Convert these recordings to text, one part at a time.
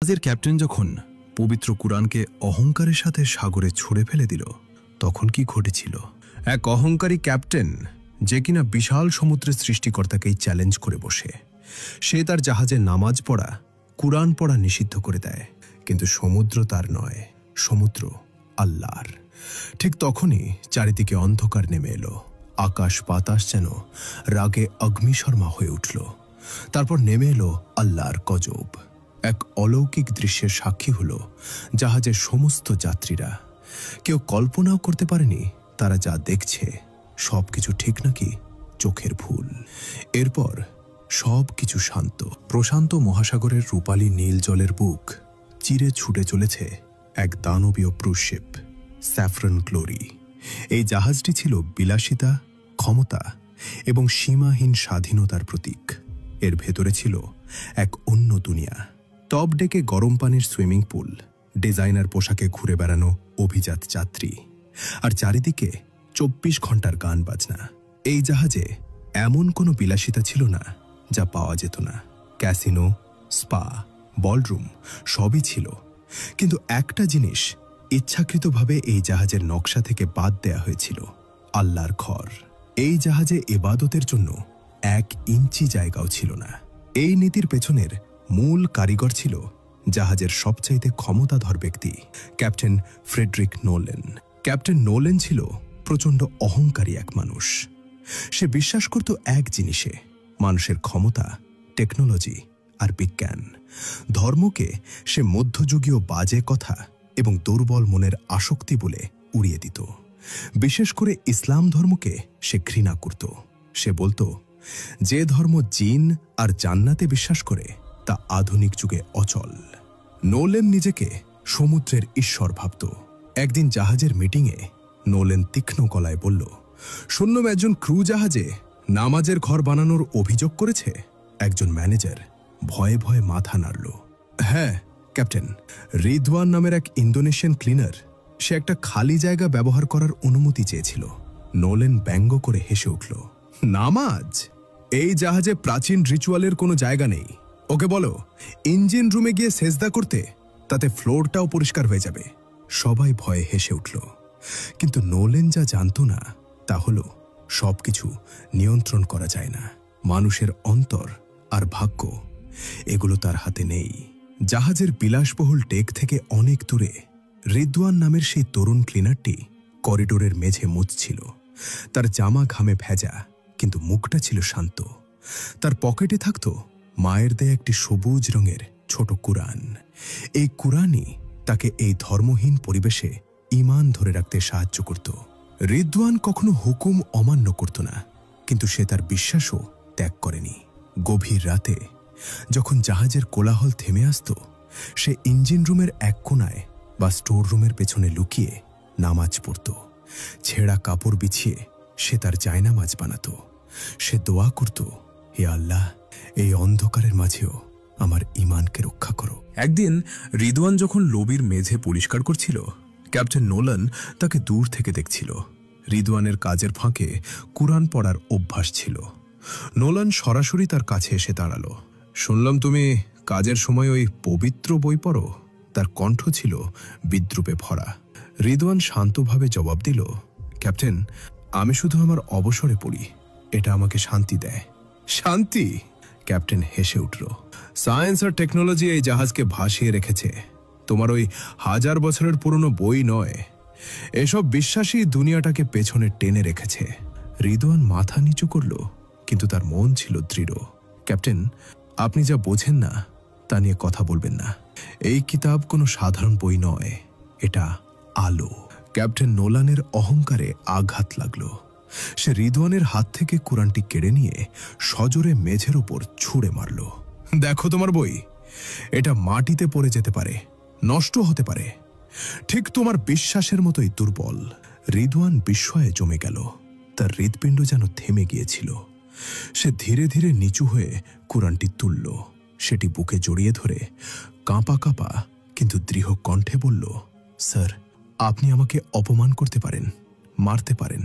জাহাজের ক্যাপ্টেন যখন পবিত্র কুরআনকে অহংকারের সাথে সাগরে ছুঁড়ে ফেলে দিল, তখন কি ঘটেছিল? এক অহংকারী ক্যাপ্টেন, যে কিনা বিশাল সমুদ্রের সৃষ্টিকর্তাকেই চ্যালেঞ্জ করে বসে, সে তার জাহাজে নামাজ পড়া, কুরআন পড়া নিষিদ্ধ করে দেয়। কিন্তু সমুদ্র তার নয়, সমুদ্র আল্লাহর। ঠিক তখনই চারিদিকে অন্ধকার নেমে এলো। আকাশ বাতাস যেন রাগে অগ্নিশর্মা হয়ে উঠল। তারপর নেমে এলো আল্লাহর গজব। এক অলৌকিক দৃশ্যের সাক্ষী হল জাহাজের সমস্ত যাত্রীরা। কেউ কল্পনাও করতে পারেনি তারা যা দেখছে সবকিছু ঠিক নাকি চোখের ভুল। এরপর সব কিছু শান্ত। প্রশান্ত মহাসাগরের রূপালী নীল জলের বুক চিরে ছুটে চলেছে এক দানবীয় ক্রুজশিপ, স্যাফরন গ্লোরি। এই জাহাজটি ছিল বিলাসিতা, ক্ষমতা এবং সীমাহীন স্বাধীনতার প্রতীক। এর ভেতরে ছিল এক অন্য দুনিয়া। টপ ডেকে গরম পানির সুইমিং পুল, ডিজাইনার পোশাকে ঘুরে বেড়ানো অভিজাত যাত্রী, আর চারিদিকে 24 ঘন্টার গান বাজনা। এই জাহাজে এমন কোনো বিলাসিতা ছিল না যা পাওয়া যেত না। ক্যাসিনো, স্পা, বলরুম সবই ছিল, কিন্তু একটা জিনিস ইচ্ছাকৃতভাবে এই জাহাজের নকশা থেকে বাদ দেয়া হয়েছিল: আল্লাহর ঘর। এই জাহাজে ইবাদতের জন্য 1 ইঞ্চি জায়গাও ছিল না। এই নীতির পেছনের মূল কারিগর ছিল জাহাজের সবচাইতে ক্ষমতাধর ব্যক্তি, ক্যাপ্টেন ফ্রেডরিক নোলেন। ক্যাপ্টেন নোলেন ছিল প্রচণ্ড অহংকারী এক মানুষ। সে বিশ্বাস করত এক জিনিসে: মানুষের ক্ষমতা, টেকনোলজি আর বিজ্ঞান। ধর্মকে সে মধ্যযুগীয় বাজে কথা এবং দুর্বল মনের আসক্তি বলে উড়িয়ে দিত। বিশেষ করে ইসলাম ধর্মকে সে ঘৃণা করত। সে বলতো, যে ধর্ম জিন আর জান্নাতে বিশ্বাস করে তা আধুনিক যুগে অচল। নোলেন নিজেকে সমুদ্রের ঈশ্বর ভাবত। একদিন জাহাজের মিটিংয়ে নোলেন তীক্ষ্ণ গলায় বলল, শুনলাম একজন ক্রু জাহাজে নামাজের ঘর বানানোর অভিযোগ করেছে। একজন ম্যানেজার ভয়ে ভয়ে মাথা নাড়ল। হ্যাঁ ক্যাপ্টেন, রিদওয়ান নামের এক ইন্দোনেশিয়ান ক্লিনার, সে একটা খালি জায়গা ব্যবহার করার অনুমতি চেয়েছিল। নোলেন ব্যঙ্গ করে হেসে উঠল, নামাজ? এই জাহাজে প্রাচীন রিচুয়ালের কোনো জায়গা নেই। ওকে বলো ইঞ্জিন রুমে গিয়ে সেজদা করতে, তাতে ফ্লোরটাও পরিষ্কার হয়ে যাবে। সবাই ভয়ে হেসে উঠল, কিন্তু নোলেন যা জানত না তা হল সবকিছু নিয়ন্ত্রণ করা যায় না। মানুষের অন্তর আর ভাগ্য, এগুলো তার হাতে নেই। জাহাজের বিলাসবহুল ডেক থেকে অনেক দূরে রিদওয়ান নামের সেই তরুণ ক্লিনারটি করিডোরের মেঝে মুছছিল। তার জামা ঘামে ভেজা, কিন্তু মুখটা ছিল শান্ত। তার পকেটে থাকত মায়ের দেয়া একটি সবুজ রঙের ছোট কুরআন। এই কুরআনই তাকে এই ধর্মহীন পরিবেশে ঈমান ধরে রাখতে সাহায্য করত। রিদওয়ান কখনো হুকুম অমান্য করত না, কিন্তু সে তার বিশ্বাসও ত্যাগ করেনি। গভীর রাতে যখন জাহাজের কোলাহল থেমে আসত, সে ইঞ্জিন রুমের এক কোণায় বা স্টোর রুমের পেছনে লুকিয়ে নামাজ পড়ত। ছেঁড়া কাপড় বিছিয়ে সে তার জায়নামাজ বানাত। সে দোয়া করত, হে আল্লাহ, এই অন্ধকারের মাঝেও আমার ঈমানকে রক্ষা করো। একদিন রিদওয়ান যখন লবির মেঝে পরিষ্কার করছিল, ক্যাপ্টেন নোলান তাকে দূর থেকে দেখছিল। রিদওয়ানের কাজের ফাঁকে কুরআন পড়ার অভ্যাস ছিল। নোলান সরাসরি তার কাছে এসে দাঁড়ালো। শুনলাম তুমি কাজের সময় ওই পবিত্র বই পড়ো। তার কণ্ঠ ছিল বিদ্রুপে ভরা। রিদওয়ান শান্তভাবে জবাব দিল, ক্যাপ্টেন, আমি শুধু আমার অবসরে পড়ি। এটা আমাকে শান্তি দেয়। শান্তি? ক্যাপ্টেন হেসে উঠল। সায়েন্স আর টেকনোলজি এই জাহাজকে ভাসিয়ে রেখেছে, তোমার ওই 1000 বছরের পুরনো বই নয়। এসব বিশ্বাসী দুনিয়াটাকে পেছনে টেনে রেখেছে। রিদওয়ান মাথা নিচু করল, কিন্তু তার মন ছিল দৃঢ়। ক্যাপ্টেন, আপনি যা বোঝেন না তা নিয়ে কথা বলবেন না। এই কিতাব কোনো সাধারণ বই নয়, এটা আলো। ক্যাপ্টেন নোলানের অহংকারে আঘাত লাগল। সে রিদওয়ানের হাত থেকে কুরআনটি কেড়ে নিয়ে সজোরে মেঝের উপর ছুঁড়ে মারল। দেখো তোমার বই, এটা মাটিতে পড়ে যেতে পারে, নষ্ট হতে পারে, ঠিক তোমার বিশ্বাসের মতোই দুর্বল। রিদওয়ান বিস্ময়ে জমে গেল। তার হৃৎপিণ্ড যেন থেমে গিয়েছিল। সে ধীরে ধীরে নিচু হয়ে কুরআনটি তুলল। সেটি বুকে জড়িয়ে ধরে কাঁপা কাঁপা কিন্তু দৃঢ় কণ্ঠে বলল, স্যার, আপনি আমাকে অপমান করতে পারেন, মারতে পারেন,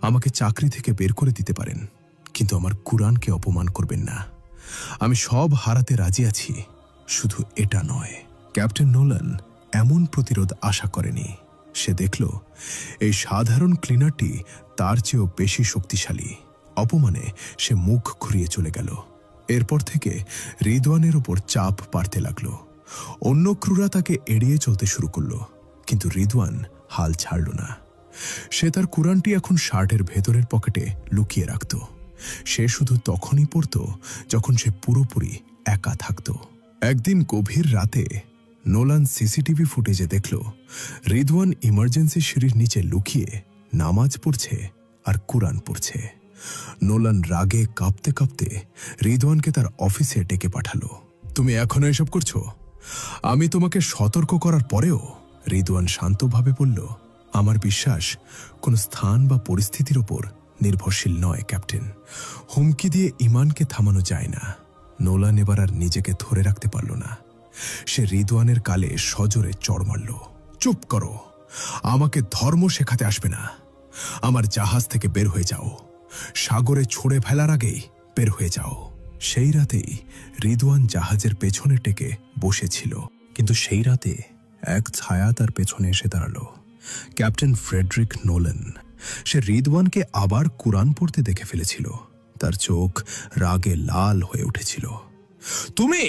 আমাকে চাকরি থেকে বের করে দিতে পারেন, কিন্তু আমার কুরআনকে অপমান করবেন না। আমি সব হারাতে রাজি আছি, শুধু এটা নয়, ক্যাপ্টেন নোলান এমন প্রতিরোধ আশা করেনি। সে দেখল এই সাধারণ ক্লিনারটি তার চেয়েও বেশি শক্তিশালী। অপমানে সে মুখ ঘুরিয়ে চলে গেল। এরপর থেকে রিদওয়ানের ওপর চাপ বাড়তে লাগল। অন্য ক্রুরা তাকে এড়িয়ে চলতে শুরু করল, কিন্তু রিদওয়ান হাল ছাড়ল না। সে তার কুরআনটি এখন শার্টের ভেতরের পকেটে লুকিয়ে রাখত। সে শুধু তখনই পড়ত যখন সে পুরোপুরি একা থাকত। একদিন গভীর রাতে নোলান সিসিটিভি ফুটেজে দেখল রিদওয়ান ইমার্জেন্সি সিঁড়ির নিচে লুকিয়ে নামাজ পড়ছে আর কুরআন পড়ছে। নোলান রাগে কাঁপতে কাঁপতে রিদওয়ানকে তার অফিসে ডেকে পাঠালো। তুমি এখনো এসব করছো? আমি তোমাকে সতর্ক করার পরেও? রিদওয়ান শান্তভাবে বলল, আমার বিশ্বাস কোনো স্থান বা পরিস্থিতির ওপর নির্ভরশীল নয় ক্যাপ্টেন। হুমকি দিয়ে ইমানকে থামানো যায় না। নোলান এবার আর নিজেকে ধরে রাখতে পারল না। সে রিদওয়ানের কালে সজোরে চড় মারল। চুপ করো, আমাকে ধর্ম শেখাতে আসবে না। আমার জাহাজ থেকে বের হয়ে যাও, সাগরে ছুঁড়ে ফেলার আগেই বের হয়ে যাও। সেই রাতেই রিদওয়ান জাহাজের পেছনে টেকে বসেছিল, কিন্তু সেই রাতে এক ছায়া তার পেছনে এসে দাঁড়ালো। Captain Frederick Nolan. সে রিদওয়ানকে আবার কুরআন পড়তে দেখে ফেলেছিল। তার চোখ রাগে লাল হয়ে উঠেছিল। তুমি!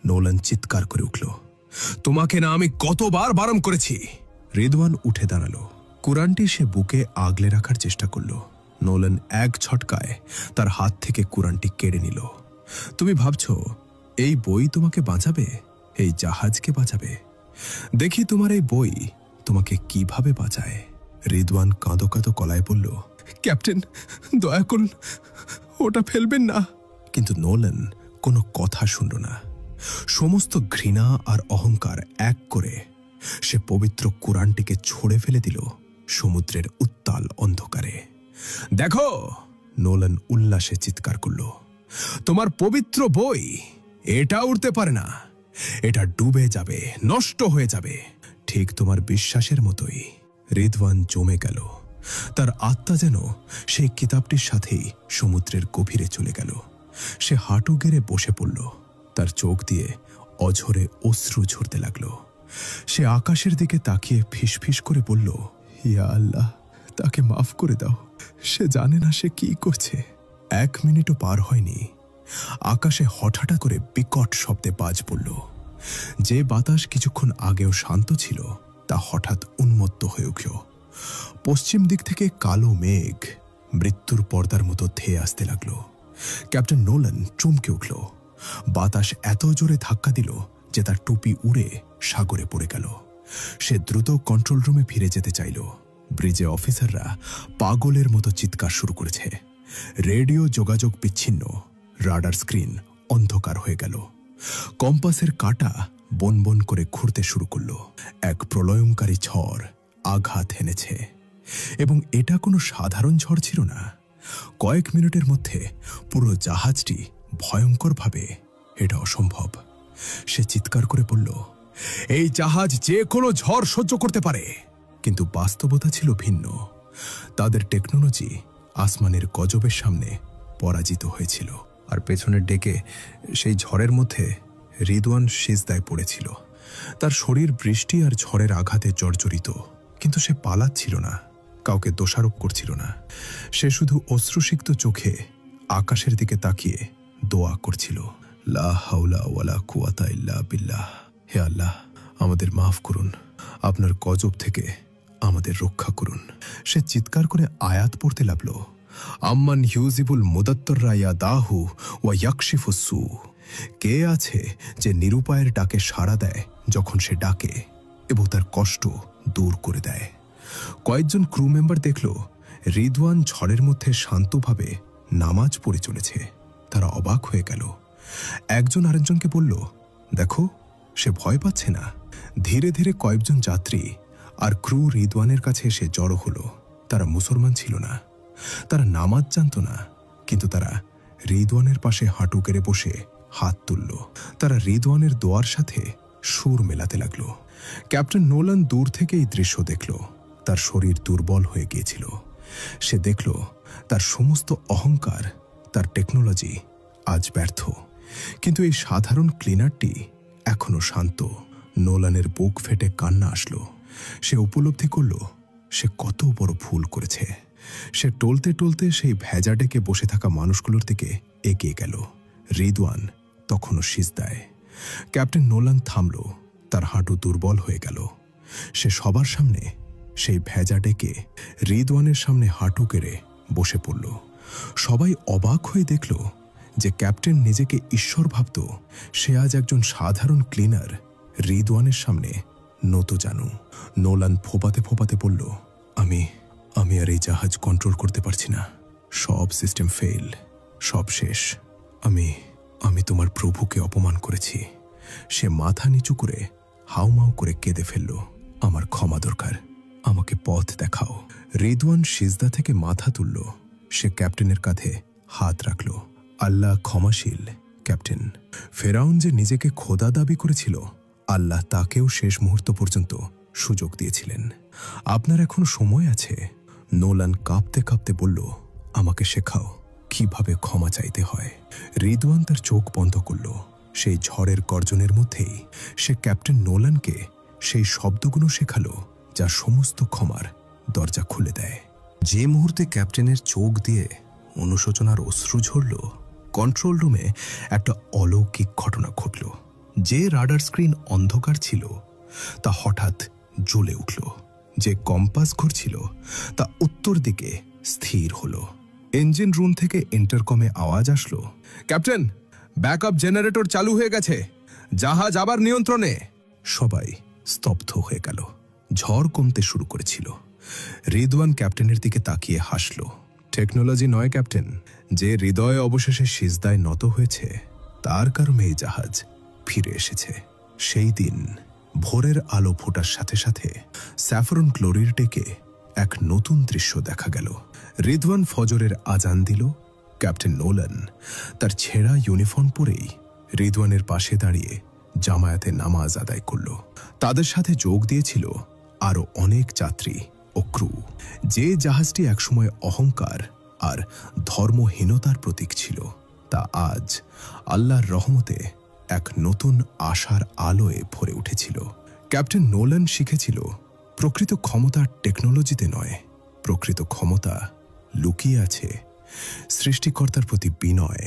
নোলান চিৎকার করে উঠল, তোমাকে না আমি কতবার বারণ করেছি! রিদওয়ান উঠে দাঁড়ালো। কুরআনটি সে বুকে আগলে রাখার চেষ্টা করল। নোলান এক ঝটকায় তার হাত থেকে কুরআনটি কেড়ে নিল। তুমি ভাবছ এই বই তোমাকে বাঁচাবে? এই জাহাজকে বাঁচাবে? দেখি তোমার এই বই তোমাকে কিভাবে বাঁচায়। রিদওয়ান কাঁদো কাঁদো গলায় বলল, ক্যাপ্টেন দয়া করুন, ওটা ফেলবেন না। কিন্তু নোলান কোনো কথা শুনল না। সমস্ত ঘৃণা আর অহংকার এক করে সে পবিত্র কুরআনটিকে ছুঁড়ে ফেলে দিল সমুদ্রের উত্তাল অন্ধকারে। দেখো! নোলান উল্লাসে চিৎকার করল, তোমার পবিত্র বই এটা উড়তে পারে না। এটা ডুবে যাবে, নষ্ট হয়ে যাবে, ঠিক তোমার বিশ্বাসের মতোই। রিদওয়ান জমে গেল। তার আত্মা যেন সেই কিতাবটির সাথেই সমুদ্রের গভীরে চলে গেল। সে হাঁটু গেড়ে বসে পড়ল। তার চোখ দিয়ে অঝরে অশ্রু ঝরতে লাগল। সে আকাশের দিকে তাকিয়ে ফিসফিস করে বলল, ইয়া আল্লাহ, তাকে মাফ করে দাও। সে জানে না সে কি করছে। 1 মিনিটও পার হয়নি, আকাশে হঠাৎ করে বিকট শব্দে বাজ পড়ল। যে বাতাস কিছুক্ষণ আগেও শান্ত ছিল তা হঠাৎ উন্মত্ত হয়ে উঠল। পশ্চিম দিক থেকে কালো মেঘ মৃত্যুর পর্দার মতো ধেয়ে আসতে লাগল। ক্যাপ্টেন নোলান চমকে উঠল। বাতাস এত জোরে ধাক্কা দিল যে তার টুপি উড়ে সাগরে পড়ে গেল। সে দ্রুত কন্ট্রোল রুমে ফিরে যেতে চাইল। ব্রিজে অফিসাররা পাগলের মতো চিৎকার শুরু করেছে। রেডিও যোগাযোগ বিচ্ছিন্ন। রাডার স্ক্রিন অন্ধকার হয়ে গেল। কম্পাসের কাঁটা বন বন করে ঘুরতে শুরু করল। এক প্রলয়ঙ্কারী ঝড় আঘাত হেনেছে, এবং এটা কোনো সাধারণ ঝড় ছিল না। কয়েক মিনিটের মধ্যে পুরো জাহাজটি ভয়ঙ্করভাবে, এটা অসম্ভব। সে চিৎকার করে বলল, এই জাহাজ যে কোনো ঝড় সহ্য করতে পারে। কিন্তু বাস্তবতা ছিল ভিন্ন। তাদের টেকনোলজি আসমানের গজবের সামনে পরাজিত হয়েছিল। আর পেছনের ডেকে সেই ঝড়ের মধ্যে রিদওয়ান সিজদায় পড়েছিল। তার শরীর বৃষ্টি আর ঝড়ের আঘাতে জর্জরিত, কিন্তু সে পালাচ্ছিল না, কাউকে দোষারোপ করছিল না। সে শুধু অশ্রুসিক্ত চোখে আকাশের দিকে তাকিয়ে দোয়া করছিল, লা হাওলা ওয়ালা কুওয়াতা ইল্লা বিল্লাহ। হে আল্লাহ, আমাদের মাফ করুন, আপনার গজব থেকে আমাদের রক্ষা করুন। সে চিৎকার করে আয়াত পড়তে লাগল, আম্মান ইউজিবুল মুদাত্তররা ইয়াদাহু ওয়া ইয়াকশিফুস সু। কে আছে যে নিরুপায়ের ডাকে সাড়া দেয় যখন সে ডাকে, এবং তার কষ্ট দূর করে দেয়। কয়েকজন ক্রু মেম্বার দেখল রিদওয়ান ঝড়ের মধ্যে শান্তভাবে নামাজ পড়ে চলেছে। তারা অবাক হয়ে গেল। একজন আরেকজনকে বলল, দেখো, সে ভয় পাচ্ছে না। ধীরে ধীরে কয়েকজন যাত্রী আর ক্রু রিদওয়ানের কাছে এসে জড়ো হলো। তারা মুসলমান ছিল না, তারা নামাজ জানত না, কিন্তু তারা রিদওয়ানের পাশে হাঁটু কেড়ে বসে হাত তুলল। তারা রিদওয়ানের দোয়ার সাথে সুর মেলাতে লাগল। ক্যাপ্টেন নোলান দূর থেকে এই দৃশ্য দেখল। তার শরীর দুর্বল হয়ে গিয়েছিল। সে দেখল তার সমস্ত অহংকার, তার টেকনোলজি আজ ব্যর্থ। কিন্তু এই সাধারণ ক্লিনারটি এখনো শান্ত। নোলানের বুক ফেটে কান্না আসলো। সে উপলব্ধি করল সে কত বড় ভুল করেছে। সে টলতে টলতে সেই ভেজা ডেকে বসে থাকা মানুষগুলোর দিকে এগিয়ে গেল। রিদওয়ান তখনও সিজদায়। ক্যাপ্টেন নোলান থামল। তার হাঁটু দুর্বল হয়ে গেল। সে সবার সামনে সেই ভেজা ডেকে রিদওয়ানের সামনে হাঁটু কেড়ে বসে পড়ল। সবাই অবাক হয়ে দেখল যে ক্যাপ্টেন নিজেকে ঈশ্বর ভাবত, সে আজ একজন সাধারণ ক্লিনার রিদওয়ানের সামনে নত জানু। নোলান ফোপাতে ফোপাতে বলল, আমি আর এই জাহাজ কন্ট্রোল করতে পারছি না। সব সিস্টেম ফেল, সব শেষ। আমি তোমার প্রভুকে অপমান করেছি। সে মাথা নিচু করে হাউমাউ করে কেঁদে ফেলল। আমার ক্ষমা দরকার, আমাকে পথ দেখাও। রিদওয়ান সিজদা থেকে মাথা তুলল। সে ক্যাপ্টেনের কাঁধে হাত রাখল। আল্লাহ ক্ষমাশীল ক্যাপ্টেন। ফেরাউন যে নিজেকে খোদা দাবি করেছিল, আল্লাহ তাকেও শেষ মুহূর্ত পর্যন্ত সুযোগ দিয়েছিলেন। আপনার এখনো সময় আছে। নোলান কাঁপতে কাঁপতে বলল, আমাকে শেখাও কিভাবে ক্ষমা চাইতে হয়। রিদওয়ান তার চোখ বন্ধ করল। সেই ঝড়ের গর্জনের মধ্যেই সে ক্যাপ্টেন নোলানকে সেই শব্দগুলো শেখালো যা সমস্ত ক্ষমার দরজা খুলে দেয়। যে মুহূর্তে ক্যাপ্টেনের চোখ দিয়ে অনুশোচনার অশ্রু ঝরল, কন্ট্রোল রুমে একটা অলৌকিক ঘটনা ঘটল। যে রাডার স্ক্রিন অন্ধকার ছিল তা হঠাৎ জ্বলে উঠল। যে কম্পাস ঘুরছিল তা উত্তর দিকে স্থির হল। ইঞ্জিন রুম থেকে ইন্টারকমে আওয়াজ আসলো, ক্যাপ্টেন, ব্যাকআপ জেনারেটর চালু হয়ে গেছে, জাহাজ আবার নিয়ন্ত্রণে। সবাই স্তব্ধ হয়ে গেল। ঝড় কমতে শুরু করেছিল। রিদওয়ান ক্যাপ্টেনের দিকে তাকিয়ে হাসল। টেকনোলজি নয় ক্যাপ্টেন, যে হৃদয় অবশেষে সিজদায় নত হয়েছে তার কারণে এই জাহাজ ফিরে এসেছে। সেই দিন ভোরের আলো ফোটার সাথে সাথে স্যাফরন গ্লোরির ডেকে এক নতুন দৃশ্য দেখা গেল। রিদওয়ান ফজরের আজান দিল। ক্যাপ্টেন নোলান তার ছেঁড়া ইউনিফর্ম পরেই রিদওয়ানের পাশে দাঁড়িয়ে জামায়াতে নামাজ আদায় করল। তাদের সাথে যোগ দিয়েছিল আরো অনেক যাত্রী ও ক্রু। যে জাহাজটি একসময় অহংকার আর ধর্মহীনতার প্রতীক ছিল, তা আজ আল্লাহর রহমতে এক নতুন আশার আলোয় ভরে উঠেছিল। ক্যাপ্টেন নোলান শিখেছিল, প্রকৃত ক্ষমতা টেকনোলজিতে নয়, প্রকৃত ক্ষমতা লুকিয়ে আছে সৃষ্টিকর্তার প্রতি বিনয়।